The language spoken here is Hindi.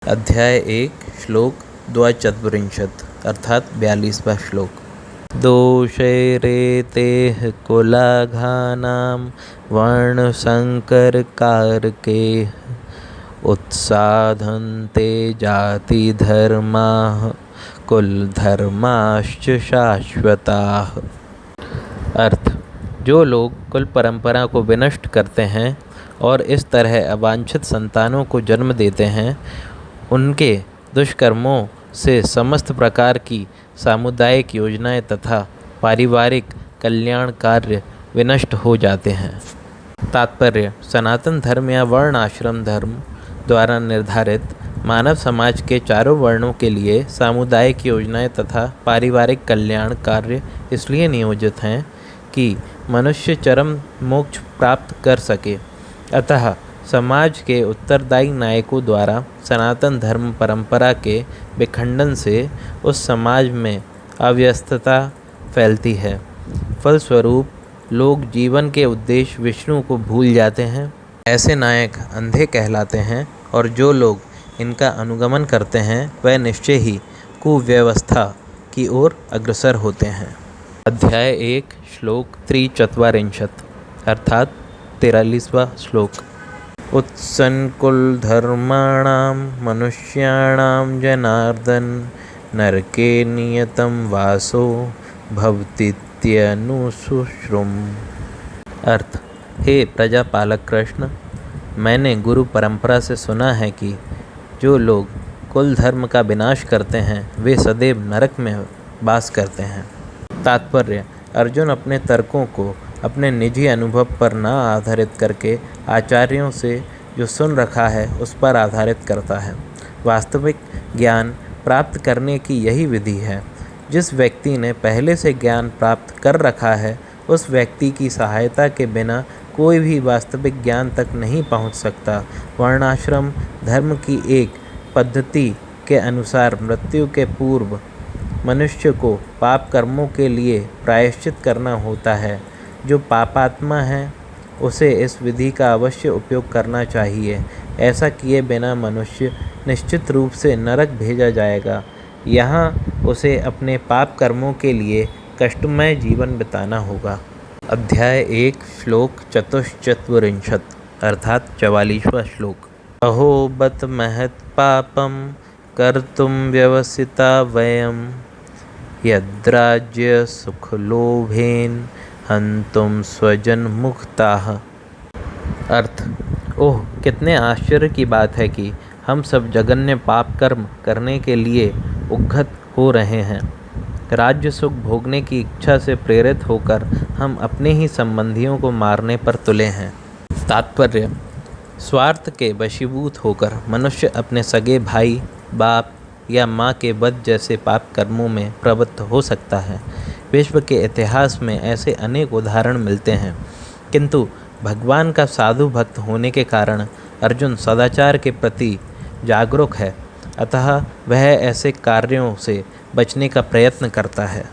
अध्याय 1 श्लोक 2 अर्थात 42वां श्लोक। दोषैरेतेः कुलाघानां वर्णसंकरकारकैः उत्साधन्ते जातिधर्माः कुलधर्माश्च शाश्वताः। अर्थ, जो लोग कुल परंपरा को विनष्ट करते हैं और इस तरह अवांछित संतानों को जन्म देते हैं, उनके दुष्कर्मों से समस्त प्रकार की सामुदायिक योजनाएं तथा पारिवारिक कल्याण कार्य विनष्ट हो जाते हैं। तात्पर्य: सनातन धर्म या वर्ण आश्रम धर्म द्वारा निर्धारित मानव समाज के चारों वर्णों के लिए सामुदायिक योजनाएं तथा पारिवारिक कल्याण कार्य इसलिए नियोजित हैं कि मनुष्य चरम मोक्ष प्राप्त कर सके। अतः समाज के उत्तरदायी नायकों द्वारा सनातन धर्म परंपरा के विखंडन से उस समाज में अव्यवस्था फैलती है। फलस्वरूप लोग जीवन के उद्देश्य विष्णु को भूल जाते हैं। ऐसे नायक अंधे कहलाते हैं और जो लोग इनका अनुगमन करते हैं वह निश्चय ही कुव्यवस्था की ओर अग्रसर होते हैं। अध्याय 1 श्लोक 3 अर्थात 43वां श्लोक। उत्सन्कुलधर्माणां मनुष्याणां जनार्दन नरके नियतं वासो भवतीत्यनुशुश्रुम। अर्थ, हे प्रजापालक कृष्ण, मैंने गुरु परंपरा से सुना है कि जो लोग कुल धर्म का विनाश करते हैं वे सदैव नरक में वास करते हैं। तात्पर्य: अर्जुन अपने तर्कों को अपने निजी अनुभव पर न आधारित करके आचार्यों से जो सुन रखा है उस पर आधारित करता है। वास्तविक ज्ञान प्राप्त करने की यही विधि है। जिस व्यक्ति ने पहले से ज्ञान प्राप्त कर रखा है उस व्यक्ति की सहायता के बिना कोई भी वास्तविक ज्ञान तक नहीं पहुंच सकता। वर्णाश्रम धर्म की एक पद्धति के अनुसार मृत्यु के पूर्व मनुष्य को पाप कर्मों के लिए प्रायश्चित करना होता है। जो पापात्मा है उसे इस विधि का अवश्य उपयोग करना चाहिए। ऐसा किए बिना मनुष्य निश्चित रूप से नरक भेजा जाएगा। यहाँ उसे अपने पाप कर्मों के लिए कष्टमय जीवन बिताना होगा। अध्याय 1 श्लोक 4 अर्थात 44वां श्लोक। अहो बत महत् पापम कर्तुम व्यवसिता वयम यद्राज्य सुखलोभेन हंतुम स्वजन मुक्ताः। अर्थ, ओह कितने आश्चर्य की बात है कि हम सब जघन्य पाप कर्म करने के लिए उद्यत हो रहे हैं। राज्य सुख भोगने की इच्छा से प्रेरित होकर हम अपने ही संबंधियों को मारने पर तुले हैं। तात्पर्य: स्वार्थ के वशीभूत होकर मनुष्य अपने सगे भाई, बाप या माँ के वध जैसे पाप कर्मों में प्रवृत्त हो सकता है। विश्व के इतिहास में ऐसे अनेक उदाहरण मिलते हैं, किंतु भगवान का साधु भक्त होने के कारण अर्जुन सदाचार के प्रति जागरूक है। अतः वह ऐसे कार्यों से बचने का प्रयत्न करता है।